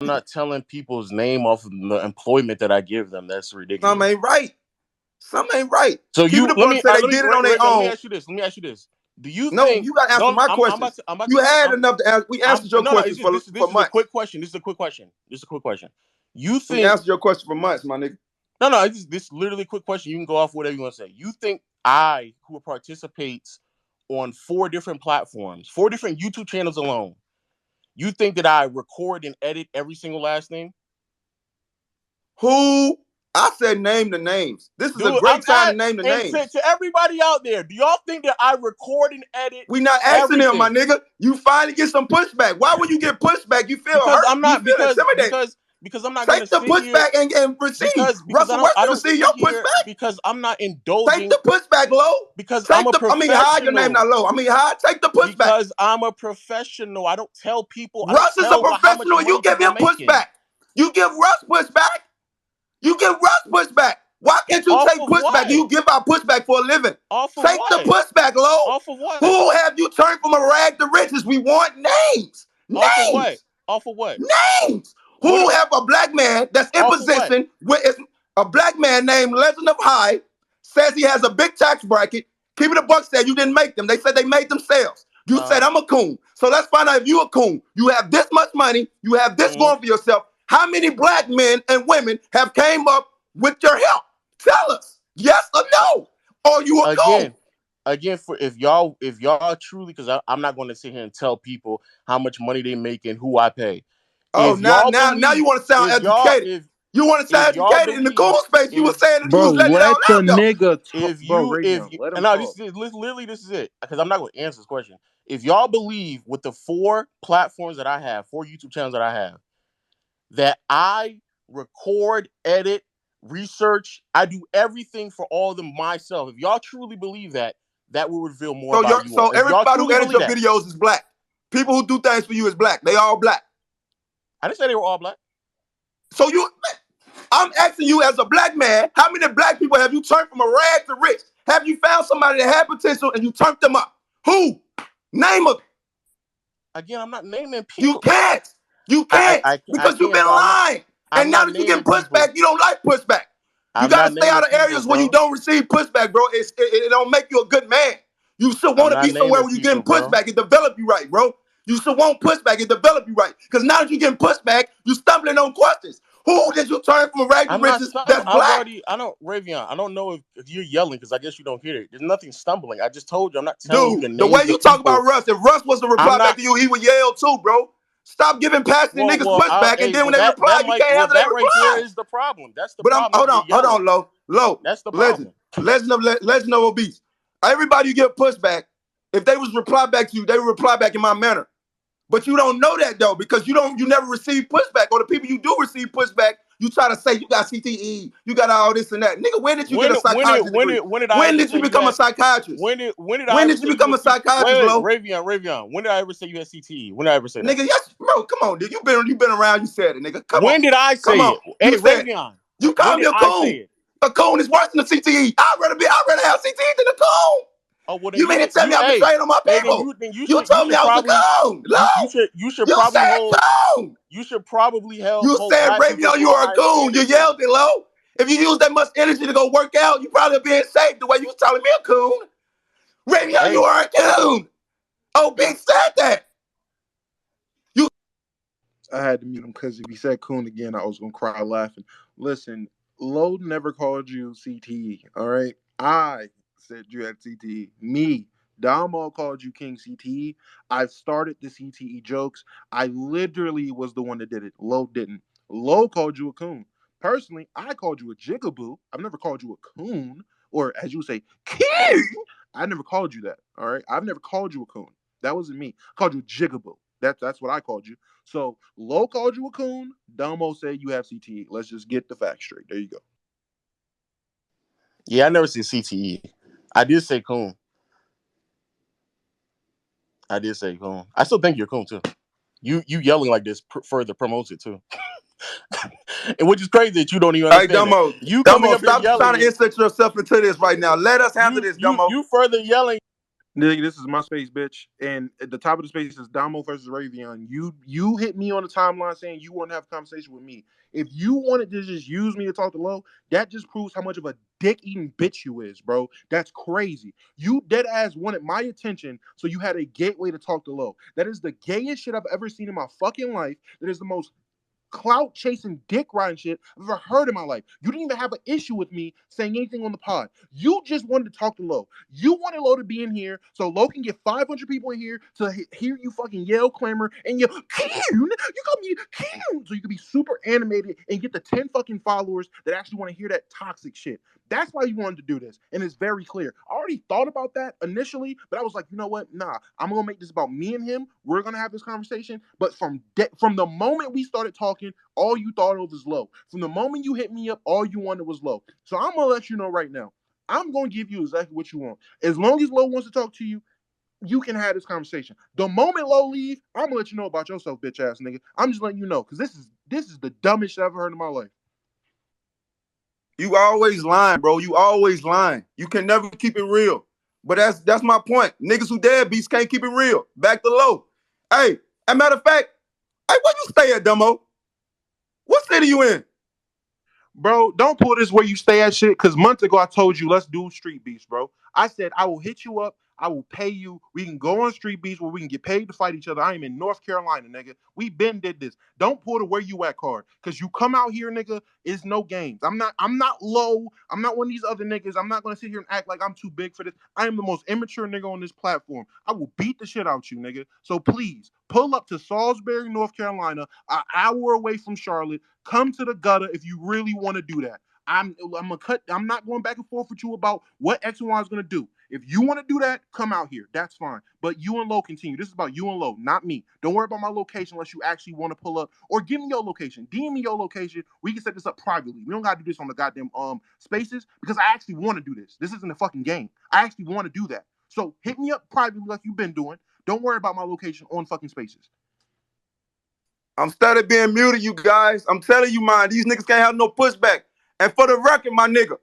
I'm not telling people's name off of the employment that I give them. That's Some ridiculous. ain't right. Some ain't right. So Keep it you a buck. Say they did it on their let me own. ask you this. Let me ask you this. Do you No, think? you got to answer No, my I'm about questions. to. I'm about You to. had enough to answer. We answered your No, no. questions This for is a months. quick question. This is a quick question. This is a quick question. You We think? answered your question for months, my nigga. No. This is literally a quick question. You can go off whatever you want to say. You think I, who participates on 4 different platforms, 4 different YouTube channels alone, you think that I record and edit every single last thing? Who? I said name the names. This is a Dude, great time to name the and names. to everybody out there, do y'all think that I record and edit We not asking them, my everything? nigga. You finally get some pushback. Why would you get pushback? You feel Because hurt? I'm You not feel intimidated? because I'm not gonna Take the sit here pushback and receive. because Russell I Westbrook don't receive sit your here pushback. because I'm not Take indulging the pushback, low. because I'm Take a the. I mean, high. Your name professional. not low. I mean, high. Take the pushback. Because I'm a professional. I don't tell people. I don't Russ is a tell how much professional. You money give people are him making. pushback. You give Russ pushback. You give Russ pushback. Why can't you Off take of pushback? what? You give out pushback for a living. Off of Take the what? pushback, low. Off of what? Who have you turned from a rag to riches? We want names. Off of what? Names. Off of what? Names. What? Who have a black man that's in Off of what? position where it's a black man named Legend of High says he has a big tax bracket. Keep it a buck said you didn't make them. They said they made themselves. You said I'm a coon. So let's find out if you a coon. You have this much money. You have this going for yourself. How many black men and women have came up with your help? Tell us. Yes or no? Or you a coon? Again, for if y'all truly, because I'm not going to sit here and tell people how much money they make and who I pay. Oh, If y'all now you believe, want to sound if y'all educated. You want to if sound y'all educated in the coon believe, space. You were saying that you Bro, was letting it let all the out though. nigga talk. if Bro, you Ravion, let him no, talk. this is literally this is it, because I'm not going to answer this question. If y'all believe with the 4 platforms that I have, 4 YouTube channels that I have, that I record, edit, research, I do everything for all of them myself. If y'all truly believe that, that will reveal more about you all. If y'all Everybody who truly edits believe your that, videos is black. People who do things for you is black. They all black. I didn't say they were all black. So I'm asking you as a black man, how many black people have you turned from a rag to rich? Have you found somebody that had potential and you turned them up? Who? Name them. Again, I'm not naming people. You can't. You can't because you've can't, been bro. lying. And now not that you get naming pushback, people. you don't like pushback. You I'm got to not stay out naming of people, areas where you bro. don't receive pushback, bro. It don't make you a good man. You should I'm want to not be somewhere naming where you're people, getting bro. pushback. It develop you right, bro. You should want pushback. It develop you right. Because now that you're getting pushback, you stumbling on questions. Who did you turn from rag to I'm not riches stumbling. that's black? I don't, Ravion, I don't know if you're yelling because I guess you don't hear it. There's nothing stumbling. I just told you I'm not telling you Dude, the the way names you of talk about people. Russ, if Russ was to I'm reply back not. to you, he would yell too, bro. Stop giving passionate niggas pushback, and then when they reply, you can't answer their that right there reply. is the problem. That's the But I'm problem. You're hold yelling. on, low, That's the legend, problem. legend of obese. Everybody you get pushback, if they was reply back to you, they would reply back in my manner. But you don't know that though, because you never receive pushback. Or the people you do receive pushback, you try to say you got CTE, you got all this and that. Nigga, when did you get a psychiatrist degree? When did I When ever did say you you become a had? psychiatrist? When did I When ever did you say you become had a psychiatrist, Wait, Lo? Ravion. When did I ever say you had CTE? When did I ever say that? Nigga, yes, bro, come on, dude. You been around, you said it, nigga. Come on. When did I Come say on. it? You Hey, said Ravion. you When call me did a I say coon. it? A coon is worse than a CTE. I'd rather have CTE than a coon. Oh well, then You mean to tell me I'm hey, betraying on my hey, people? then You told me should I was a probably coon. No, you should you probably said hold coon. hold You said, black people Ravion, to you a are a higher coon. You standard then. yelled it low. If you use that much energy to go work out, you probably be in shape the way you was telling me a coon. Ravion, you Hey, are a coon. Oh, Big said that. I had to mute him because if he said coon again, I was gonna cry laughing. Listen, Lowe never called you CTE. All right, I said you had CTE. Me, Damo called you King CTE. I started the CTE jokes. I literally was the one that did it. Lowe didn't. Lowe called you a coon. Personally, I called you a jigaboo. I've never called you a coon, or as you say, king. I never called you that. All right, I've never called you a coon. That wasn't me. I called you a jigaboo. That's what I called you. So Low called you a coon. Domo said you have CTE. Let's just get the facts straight. There you go. yeah, I never said CTE. I did say coon. I did say coon. I still think you're coon too. You yelling like this further promotes it too. And which is crazy that you don't even Hey, understand that. You coming Domo, up here stop trying yelling to it. insert yourself into this right now. Let us handle this, Domo. You further yelling. Nigga, this is my space, bitch. And at the top of the space is Damo versus Ravion. You hit me on the timeline saying you want to have a conversation with me. If you wanted to just use me to talk to Low, that just proves how much of a dick eating bitch you is, bro. That's crazy. You dead ass wanted my attention, so you had a gateway to talk to Low. That is the gayest shit I've ever seen in my fucking life. That is the most clout chasing, dick riding shit I've ever heard in my life. You didn't even have an issue with me saying anything on the pod. You just wanted to talk to Lo. You wanted Lo to be in here so Lo can get 500 people in here to hear you fucking yell, clamor, and yell, you got me, so you can be super animated and get the 10 fucking followers that actually want to hear that toxic shit. That's why you wanted to do this. And it's very clear. I already thought about that initially, but I was like, you know what? Nah, I'm going to make this about me and him. We're going to have this conversation. But from the moment we started talking, all you thought of was Low. From the moment you hit me up, all you wanted was Low. So I'm going to let you know right now. I'm going to give you exactly what you want. As long as Low wants to talk to you, you can have this conversation. The moment Low leave, I'm going to let you know about yourself, bitch ass nigga. I'm just letting you know because this is the dumbest shit I've ever heard in my life. You always lying, bro. You always lying. You can never keep it real. But that's my point. Niggas who deadbeats can't keep it real. Back to Low. Hey, as a matter of fact, hey, where you stay at, Dumbo? What city you in? Bro, don't pull this where you stay at shit, because months ago I told you let's do Street Beefs, bro. I said I will hit you up. I will pay you. We can go on Street Beefs where we can get paid to fight each other. I am in North Carolina, nigga. We been did this. Don't pull the where you at card. Cause you come out here, nigga, it's no games. I'm not Low. I'm not one of these other niggas. I'm not gonna sit here and act like I'm too big for this. I am the most immature nigga on this platform. I will beat the shit out you, nigga. So please pull up to Salisbury, North Carolina, an hour away from Charlotte. Come to the gutter if you really want to do that. I'm gonna cut. I'm not going back and forth with you about what X and Y is gonna do. If you want to do that, come out here. That's fine. But you and Low continue. This is about you and Low, not me. Don't worry about my location unless you actually want to pull up or give me your location. DM me your location. We can set this up privately. We don't gotta do this on the goddamn spaces because I actually want to do this. This isn't a fucking game. I actually want to do that. So hit me up privately like you've been doing. Don't worry about my location on fucking spaces. I'm steady being muted, you guys. I'm telling you, man, these niggas can't have no pushback. And for the record, my nigga,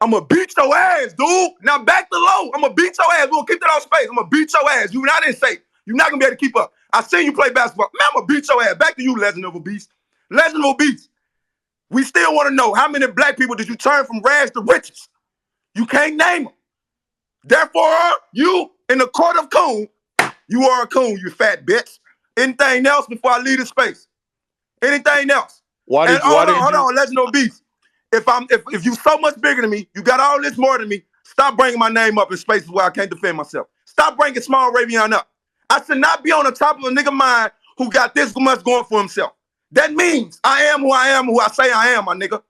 I'm gonna beat your ass, dude. Now back to Low. I'm gonna beat your ass. We're gonna keep that on space. I'm gonna beat your ass. You not in safe. You're not gonna be able to keep up. I seen you play basketball. Man, I'm gonna beat your ass. Back to you, Legend of a Beast. Legend of a Beast. We still want to know how many black people did you turn from rags to riches? You can't name them. Therefore, you in the court of coon, you are a coon, you fat bitch. Anything else before I leave the space? Anything else? And Why hold did you on, Legend of Beast. If you so much bigger than me, you got all this more than me. Stop bringing my name up in spaces where I can't defend myself. Stop bringing small Ravion up. I should not be on the top of a nigga mind who got this much going for himself. That means I am who I am, who I say I am, my nigga.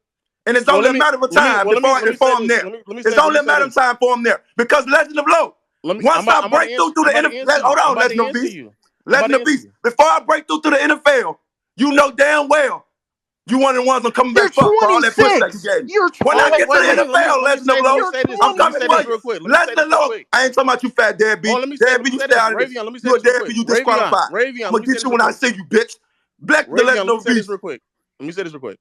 And it's well only let a me matter of let me time well let me before let me say I'm this. there. Let me It's let only me a say matter of this. time before I'm there. Because Legend of Low, once I break through to I'm the about to answer you. hold I'm on, about to Legend of answer Beast. you. I'm about Legend to of answer Beast. you. Before I break through to the NFL, you know damn well you one of the ones I'm coming You're back for all that pushback you 26. gave me. You're When I Oh, get to wait, the 26. NFL, Legend of Low, You're I'm let me coming say for this you. 26. real quick. Let me say Legend this of real Low, quick. I ain't talking about you fat Oh, deadbeat. let Deadbeat, me you say stay this. out of this. Ravion, let me say You a this real deadbeat, quick. you disqualified. Ravion, I'm let gonna me say get this you real when I quick. see you, bitch. Black the Ravion, Legend let me of say this Beast. real quick. Let me say this real quick.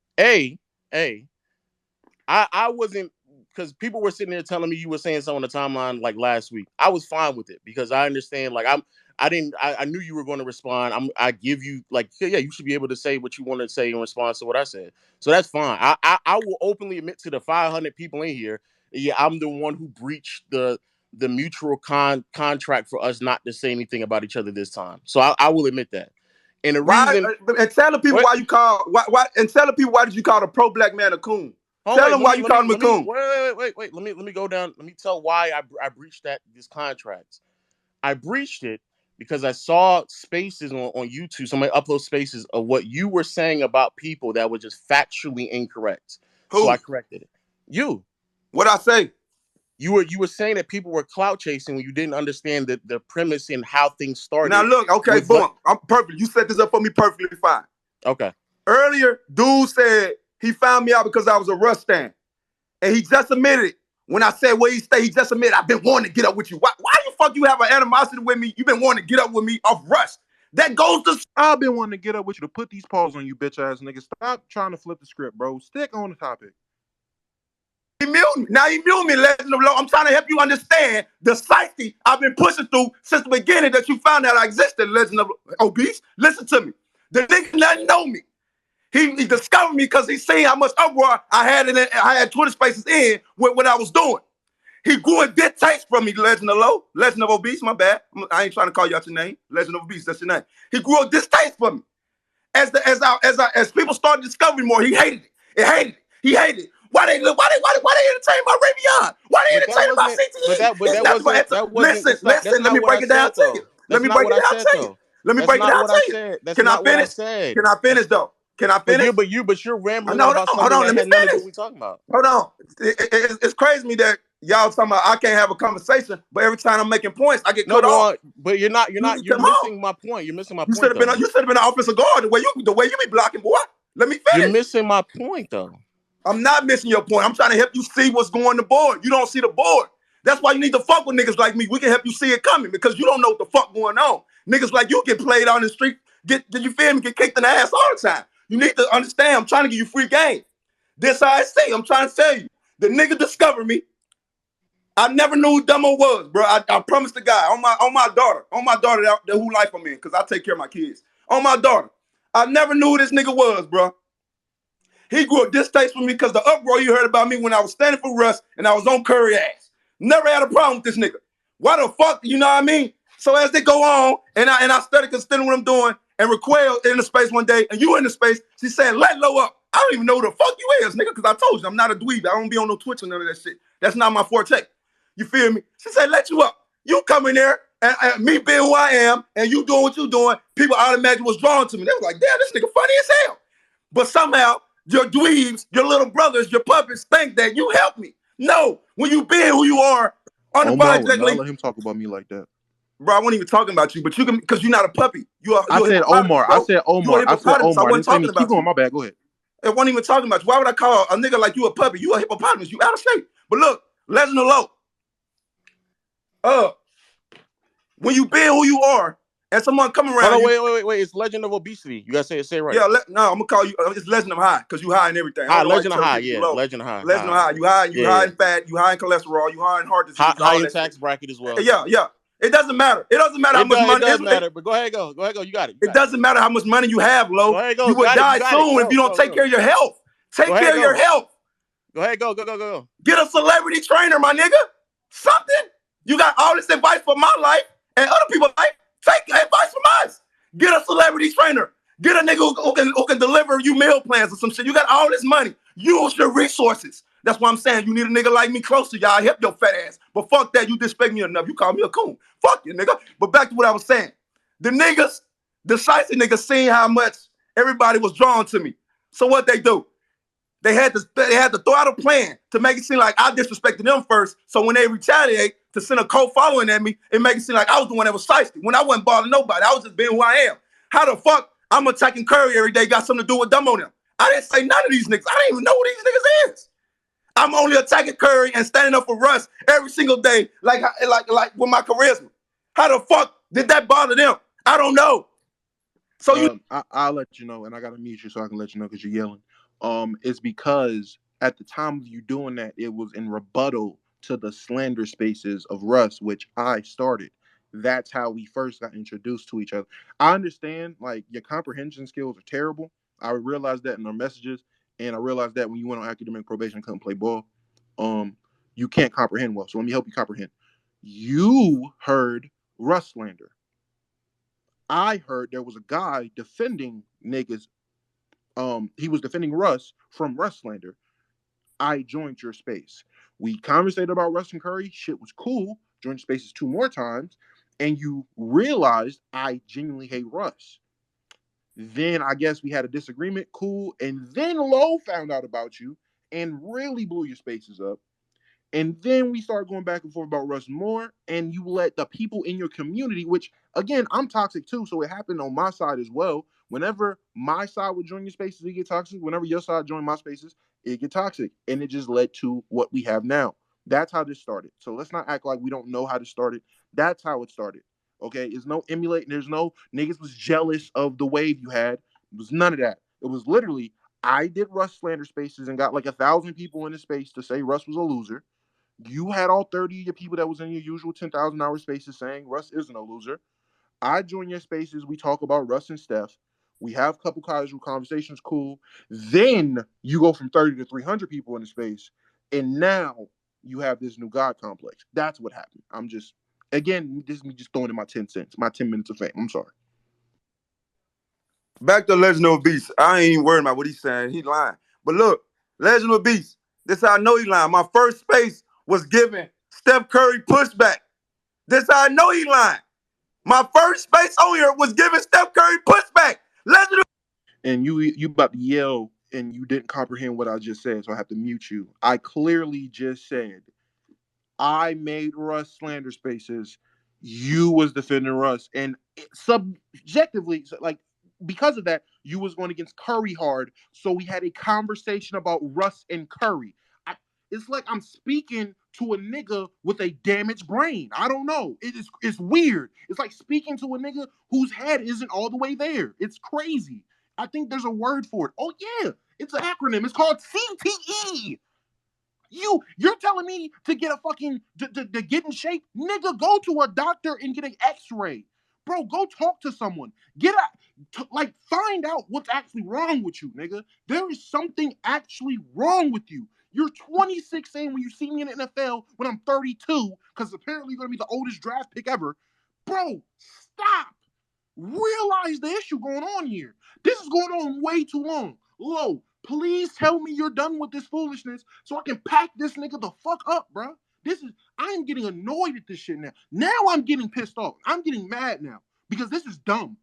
I wasn't, because people were sitting there telling me you were saying something on the timeline like last week. I was fine with it because I understand. Like I knew you were going to respond. I give you like yeah, you should be able to say what you want to say in response to what I said. So that's fine. I will openly admit to the 500 people in here. Yeah, I'm the one who breached the mutual contract for us not to say anything about each other this time. So I will admit that. And the Why? reason, And tell the people what? why you call and tell the people why did you call the pro black man a coon? Oh Tell wait, them why you called him a let me coon. wait. Let me go down. Let me tell why I breached this contract. I breached it because I saw spaces on YouTube. Somebody upload spaces of what you were saying about people that were just factually incorrect. So I Who? corrected it. You. What I say? You were saying that people were clout chasing when you didn't understand the premise and how things Now started look, okay, with what. boom. I'm perfect. You set this up for me perfectly fine. Okay. Earlier, dude said he found me out because I was a Russ stand. And he just admitted it. When I said where he stay, he just admitted I've been wanting to get up with you. Why the fuck you have an animosity with me? You've been wanting to get up with me off Russ. That goes to I've been wanting to get up with you to put these paws on you, bitch ass niggas. Stop trying to flip the script, bro. Stick on the topic. be muted. mute me. Now you mute me, Legend of Low. I'm trying to help you understand the psyche I've been pushing through since the beginning that you found out I existed, Legend of Obese. Listen to me. The nigga doesn't know me. He discovered me because he seen how much uproar I had Twitter spaces in with what I was doing. He grew a distaste from me, Legend of Low. Legend of Obese, my bad. I ain't trying to call you out your name. Legend of Obese, that's your name. He grew a distaste for me. As people started discovering more, he hated it. He hated it. Why they entertain my Ravion? Why they But that entertain my wasn't. But CTE? that. But It's that nothing but wasn't. That wasn't. listen, That's listen. Let not me what break I it down said to you. though. Let That's me not break what it I down said to you. though. Let me That's break it not down what I to you. said. That's Can I not what I finish? said. Can I finish though? Can I But finish? you're rambling No, on hold about on, hold something on. that Let me had nothing to do with finish. what we talking about. Hold on. It's crazy to me that y'all talking about I can't have a conversation, but every time I'm making points, I get No, cut off. well, but you're not. You're not. You're Come on. missing my point. You're missing my You should point have been though. an offensive guard the way you be blocking, boy. Let me You're finish. missing my point though. I'm not missing your point. I'm trying to help you see what's going on the board. You don't see the board. That's why you need to fuck with niggas like me. We can help you see it coming because you don't know what the fuck going on. Niggas like you get played out in the street, did you feel me? Get kicked in the ass all the time. You need to understand. I'm trying to give you free game. This how I say. I'm trying to tell you. The nigga discovered me. I never knew who Dumbo was, bro. I promised the guy on my daughter who life I'm in, because I take care of my kids. On my daughter. I never knew who this nigga was, bro. He grew a distaste for me because the uproar you heard about me when I was standing for Russ and I was on Curry ass. Never had a problem with this nigga. Why the fuck, you know what I mean? So as they go on, and I started considering what I'm doing, and Raquel in the space one day, and you in the space, she said, let low up. I don't even know who the fuck you is, nigga, because I told you I'm not a dweeb. I don't be on no Twitch or none of that shit. That's not my forte. You feel me? She said, let you up. You come in there, and me being who I am, and you doing what you doing, people automatically was drawn to me. They was like, damn, this nigga funny as hell. But somehow, your dweebs, your little brothers, your puppets think that you help me. No, when you being who you are, Omar, I would not unapologetically, let him talk about me like that. bro, I wasn't even talking about you, but you can because you're not a puppy. I You're a said hippopotamus, Omar. I bro. said You're a Omar. I said hippopotamus. I Omar. I wasn't didn't say talking me. Keep about going. you. My bad. Go ahead. I wasn't even talking about you. Why would I call a nigga like you a puppy? You a hippopotamus. You out of shape. But look, Legend of Low. Uh, when you being who you are, and someone come Hold around on, you, wait. It's Legend of Obesity. You gotta say it right. yeah, no, I'm gonna call you. It's Legend of High because you high and everything. I don't High, know why you Legend of tell High, people you yeah, low. Legend of High, Legend of high, High. You yeah, high yeah. in fat. You high in cholesterol. You high in heart High, disease. high All in that shit. tax bracket as well. Yeah. It doesn't matter. It doesn't matter how It much does, it money. does matter. But go ahead, go ahead, go. You got it, you It got it. doesn't matter how much money you have, Go low. ahead, You go. would You die got it. soon if Go, you don't go, take go. care of your health. Go Take care ahead, of your go. health. Go ahead, go. Get a celebrity trainer, my nigga. Something. You got all this advice for my life and other people's life. Take advice from us. Get a celebrity trainer. Get a nigga who can deliver you meal plans or some shit. You got all this money. Use your resources. That's why I'm saying you need a nigga like me close to y'all. Help your fat ass. But fuck that. You disrespect me enough. You call me a coon. Fuck you, nigga. But back to what I was saying. The niggas, the shiesty niggas seen how much everybody was drawn to me. So what they do? They had to throw out a plan to make it seem like I disrespected them first. So when they retaliate to send a cult following at me, it makes it seem like I was the one that was shiesty. When I wasn't bothering nobody, I was just being who I am. How the fuck I'm attacking Curry every day got something to do with them on them? I didn't say none of these niggas. I didn't even know who these niggas is. I'm only attacking Curry and standing up for Russ every single day, like with my charisma. How the fuck did that bother them? I don't know. So you I'll let you know, and I gotta mute you so I can let you know because you're yelling. It's because at the time of you doing that, it was in rebuttal to the slander spaces of Russ, which I started. That's how we first got introduced to each other. I understand, like, your comprehension skills are terrible. I realized that in our messages, and I realized that when you went on academic probation and couldn't play ball, um, you can't comprehend well. So let me help you comprehend. You heard Russ slander. I heard there was a guy defending niggas. He was defending Russ from Russ slander. I joined your space. We conversated about Russ and Curry. Shit was cool. Joined spaces 2 more times, and you realized I genuinely hate Russ. Then I guess we had a disagreement. Cool. And then Lowe found out about you and really blew your spaces up. And then we start going back and forth about Russ more, and you let the people in your community, which again, I'm toxic too, so it happened on my side as well. Whenever my side would join your spaces, it get toxic. Whenever your side joined my spaces, it get toxic. And it just led to what we have now. That's how this started. So let's not act like we don't know how to start it. That's how it started. Okay. There's no emulating, there's no niggas was jealous of the wave you had. It was none of that. It was literally I did Russ slander spaces and got like 1,000 people in the space to say Russ was a loser. You had all 30 of your people that was in your usual 10,000-hour spaces saying Russ isn't a loser. I join your spaces. We talk about Russ and Steph. We have a couple casual conversations, cool. Then you go from 30 to 300 people in the space, and now you have this new God complex. That's what happened. I'm just, again, this is me just throwing in my 10 cents, my 10 minutes of fame. I'm sorry. Back to Legend of Beast. I ain't even worried about what he's saying. He lying. But look, Legend of Beast. This how I know he lying. My first space was giving Steph Curry pushback. This how I know he lying. My first space on here was giving Steph Curry pushback. Legend of And you about to yell and you didn't comprehend what I just said, so I have to mute you. I clearly just said I made Russ slander spaces. You was defending Russ, and subjectively, like because of that, you was going against Curry hard. So we had a conversation about Russ and Curry. It's like I'm speaking to a nigga with a damaged brain. I don't know. It's weird. It's like speaking to a nigga whose head isn't all the way there. It's crazy. I think there's a word for it. Oh yeah, it's an acronym. It's called CTE. You're telling me to get a fucking to get in shape, nigga? Go to a doctor and get an X-ray, bro. Go talk to someone. Like find out what's actually wrong with you, nigga. There is something actually wrong with you. You're 26 saying when you see me in the NFL when I'm 32, because apparently you're gonna be the oldest draft pick ever, bro. Stop. Realize the issue going on here. This is going on way too long. Low, please tell me you're done with this foolishness so I can pack this nigga the fuck up, bro. I'm getting annoyed at this shit now. Now I'm getting pissed off. I'm getting mad now because this is dumb.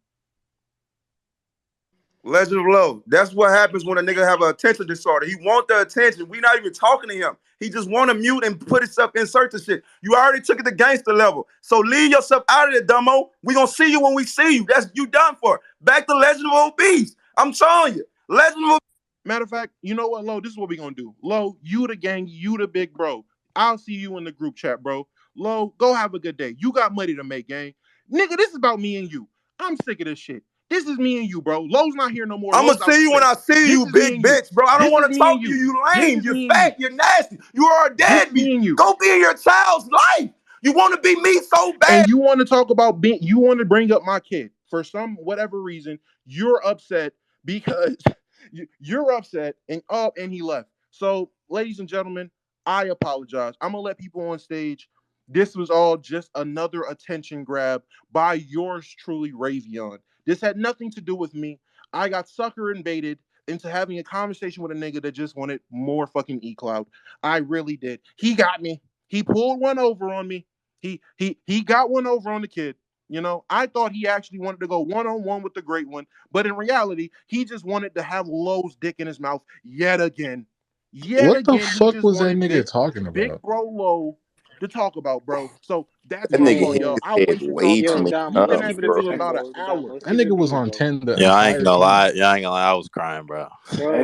Legend of Low. That's what happens when a nigga have an attention disorder. He want the attention. We not even talking to him. He just want to mute and put himself insert the shit. You already took it to gangster level. So leave yourself out of it, dumbo. We gonna see you when we see you. That's you done for. Back to Legend of Beast. I'm telling you. Legend of Matter of fact, you know what, Lo? This is what we gonna do. Lo, you the gang, you the big bro. I'll see you in the group chat, bro. Lo, go have a good day. You got money to make, gang. Nigga, this is about me and you. I'm sick of this shit. This is me and you, bro. Lo's not here no more. I'm Lo's gonna out see the you when space. I see This you, is me big and you. bitch, bro. I don't This is want to me and talk to you. you. You This lame. is You're me and you. fat. You're nasty. You are a This is me deadbeat. and you. Go be in your child's life. You want to be me so bad. And you want to talk about you want to bring up my kid for some whatever reason. You're upset because you're upset and he left. So, ladies and gentlemen, I apologize. I'm gonna let people on stage. This was all just another attention grab by yours truly, Raveon. This had nothing to do with me. I got sucker and baited into having a conversation with a nigga that just wanted more fucking E-Cloud. I really did. He got me. He pulled one over on me. He got one over on the kid. You know, I thought he actually wanted to go one-on-one with the great one, but in reality, he just wanted to have Lowe's dick in his mouth yet again. Yet What the again, he fuck just was that wanted nigga talking big about? bro Lowe to talk about, bro. So that's That my nigga fault, hit y'all. Man, his I head wasted y'all way too yo, time. many Dom, We've been let's times, at keep it a this bro. shit bean, about an bro. Dom, hour. let's That keep it a nigga was bean, on bro. 10 the Yeah, I ain't entire gonna time. lie. Yeah, I ain't gonna lie. I was crying, bro. Bro,